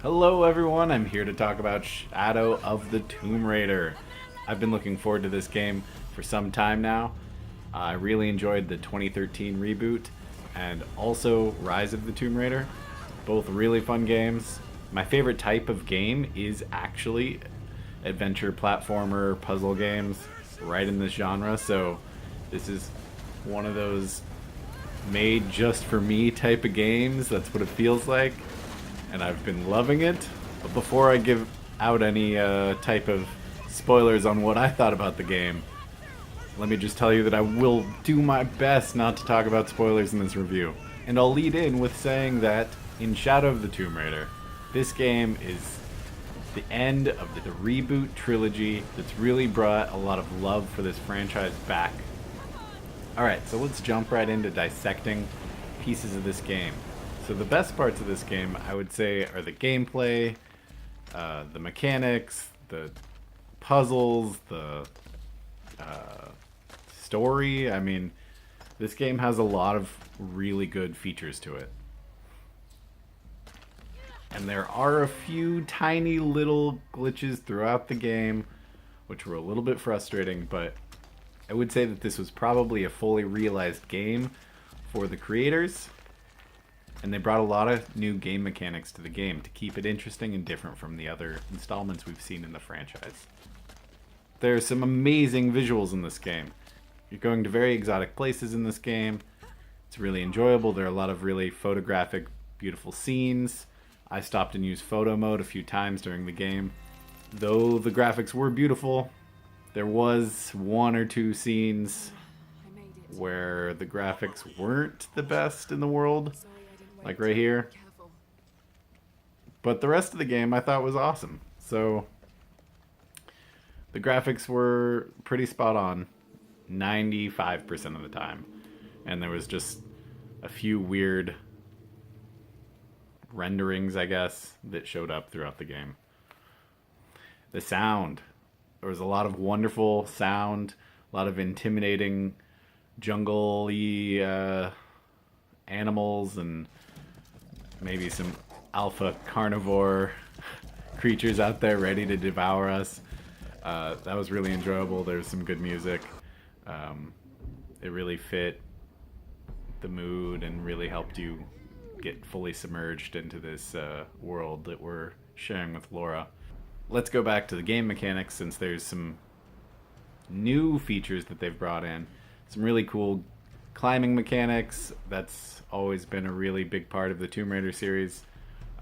Hello everyone, I'm here to talk about Shadow of the Tomb Raider. I've been looking forward to this game for some time now. I really enjoyed the 2013 reboot and also Rise of the Tomb Raider. Both really fun games. My favorite type of game is actually adventure platformer puzzle games, right in this genre, so this is one of those made just for me type of games. That's what it feels like, and I've been loving it. But before I give out any type of spoilers on what I thought about the game, let me just tell you that I will do my best not to talk about spoilers in this review. And I'll lead in with saying that in Shadow of the Tomb Raider, this game is the end of the reboot trilogy that's really brought a lot of love for this franchise back. Alright, so let's jump right into dissecting pieces of this game. So the best parts of this game, I would say, are the gameplay, the mechanics, the puzzles, the story. I mean, this game has a lot of really good features to it. And there are a few tiny little glitches throughout the game, which were a little bit frustrating, but I would say that this was probably a fully realized game for the creators, and they brought a lot of new game mechanics to the game to keep it interesting and different from the other installments we've seen in the franchise. There are some amazing visuals in this game. You're going to very exotic places in this game. It's really enjoyable. There are a lot of really photographic, beautiful scenes. I stopped and used photo mode a few times during the game. Though the graphics were beautiful, there was one or two scenes where the graphics weren't the best in the world, like right here. But the rest of the game I thought was awesome. So the graphics were pretty spot on 95% of the time. And there was just a few weird renderings, I guess, that showed up throughout the game. The sound. There was a lot of wonderful sound, a lot of intimidating jungle-y animals, and maybe some alpha carnivore creatures out there ready to devour us. That was really enjoyable. There was some good music. It really fit the mood and really helped you get fully submerged into this world that we're sharing with Laura. Let's go back to the game mechanics, since there's some new features that they've brought in. Some really cool climbing mechanics. That's always been a really big part of the Tomb Raider series.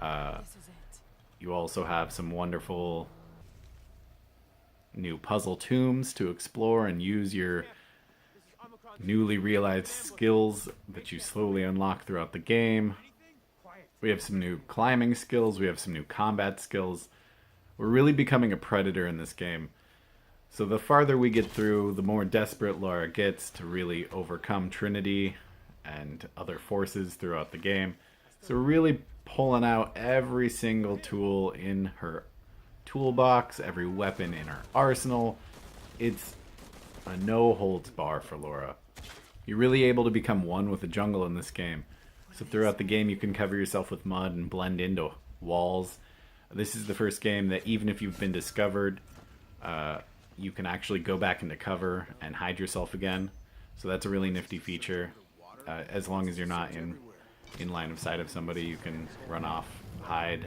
You also have some wonderful new puzzle tombs to explore and use your newly realized skills that you slowly unlock throughout the game. We have some new climbing skills. We have some new combat skills. We're really becoming a predator in this game. So the farther we get through, the more desperate Laura gets to really overcome Trinity and other forces throughout the game. So we're really pulling out every single tool in her toolbox, every weapon in her arsenal. It's a no-holds bar for Laura. You're really able to become one with the jungle in this game. So throughout the game, you can cover yourself with mud and blend into walls. This is the first game that even if you've been discovered, you can actually go back into cover and hide yourself again. So that's a really nifty feature. As long as you're not in line of sight of somebody, you can run off, hide,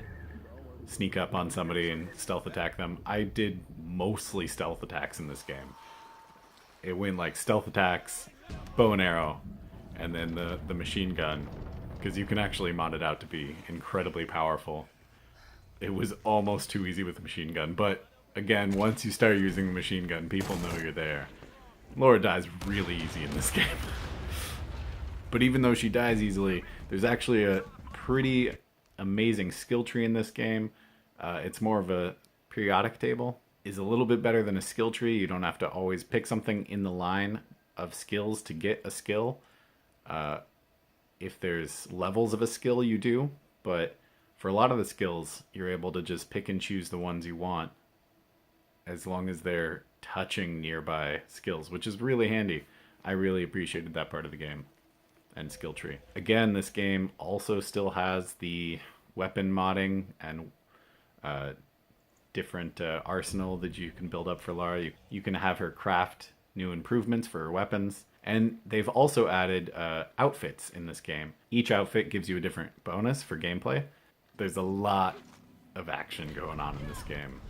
sneak up on somebody and stealth attack them. I did mostly stealth attacks in this game. It went like stealth attacks, bow and arrow, and then the machine gun, because you can actually mod it out to be incredibly powerful. It was almost too easy with the machine gun, but again, once you start using the machine gun, people know you're there. Laura dies really easy in this game. But even though she dies easily, there's actually a pretty amazing skill tree in this game. It's more of a periodic table. Is a little bit better than a skill tree. You don't have to always pick something in the line of skills to get a skill. If there's levels of a skill, you do, but for a lot of the skills, you're able to just pick and choose the ones you want as long as they're touching nearby skills, which is really handy. I really appreciated that part of the game and skill tree. Again, this game also still has the weapon modding and different arsenal that you can build up for Lara. You can have her craft new improvements for her weapons. And they've also added outfits in this game. Each outfit gives you a different bonus for gameplay. There's a lot of action going on in this game.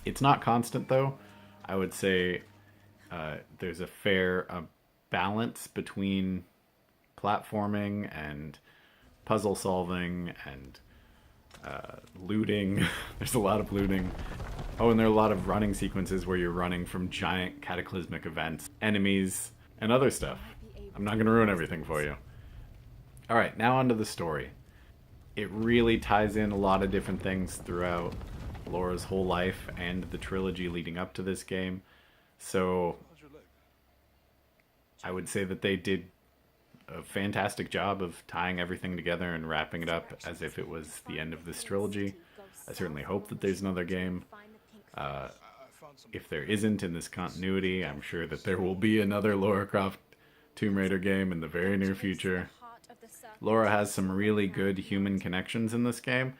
It's not constant, though. I would say there's a fair balance between platforming and puzzle solving and looting. There's a lot of looting. Oh, and there are a lot of running sequences where you're running from giant cataclysmic events, enemies, and other stuff. I'm not going to ruin everything for you. Alright, now onto the story. It really ties in a lot of different things throughout Laura's whole life and the trilogy leading up to this game. So I would say that they did a fantastic job of tying everything together and wrapping it up as if it was the end of this trilogy. I certainly hope that there's another game. If there isn't in this continuity, I'm sure that there will be another Lara Croft Tomb Raider game in the very near future. Lara has some really good human connections in this game.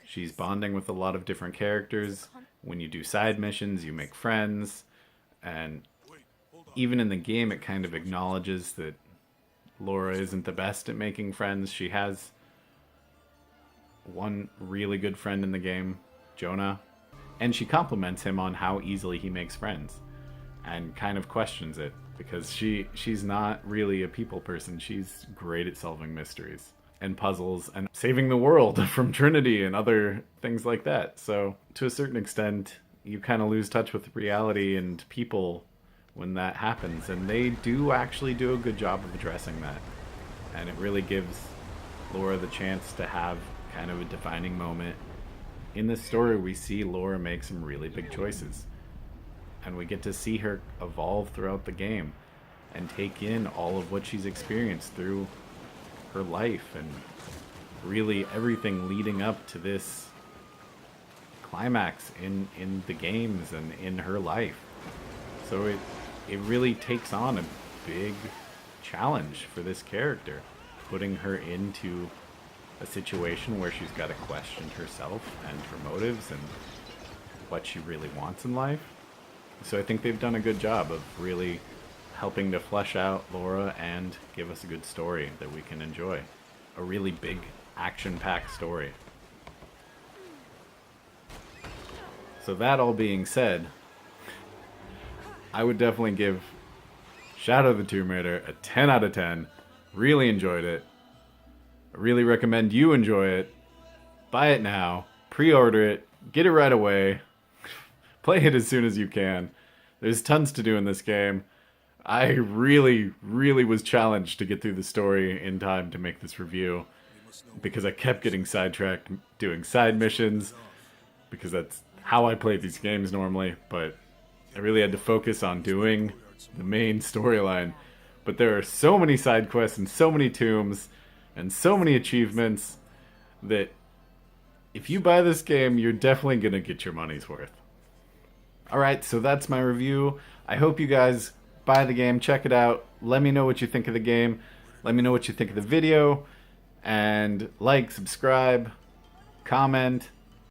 She's bonding with a lot of different characters. When you do side missions, you make friends. And even in the game, it kind of acknowledges that Lara isn't the best at making friends. She has one really good friend in the game, Jonah, and she compliments him on how easily he makes friends and kind of questions it because she's not really a people person. She's great at solving mysteries and puzzles and saving the world from Trinity and other things like that. So to a certain extent, you kind of lose touch with reality and people when that happens, and they do actually do a good job of addressing that. And it really gives Lara the chance to have kind of a defining moment. In this story, we see Lara make some really big choices, and we get to see her evolve throughout the game and take in all of what she's experienced through her life and really everything leading up to this climax in the games and in her life. So it really takes on a big challenge for this character, putting her into a situation where she's got to question herself and her motives and what she really wants in life. So I think they've done a good job of really helping to flesh out Lara and give us a good story that we can enjoy. A really big, action-packed story. So that all being said, I would definitely give Shadow of the Tomb Raider a 10 out of 10. Really enjoyed it. I really recommend you enjoy it. Buy it now. Pre-order it. Get it right away. Play it as soon as you can. There's tons to do in this game. I really, really was challenged to get through the story in time to make this review because I kept getting sidetracked doing side missions because that's how I play these games normally, but I really had to focus on doing the main storyline. But there are so many side quests and so many tombs and so many achievements that if you buy this game, you're definitely going to get your money's worth. Alright, so that's my review. I hope you guys buy the game, check it out. Let me know what you think of the game. Let me know what you think of the video. And like, subscribe, comment,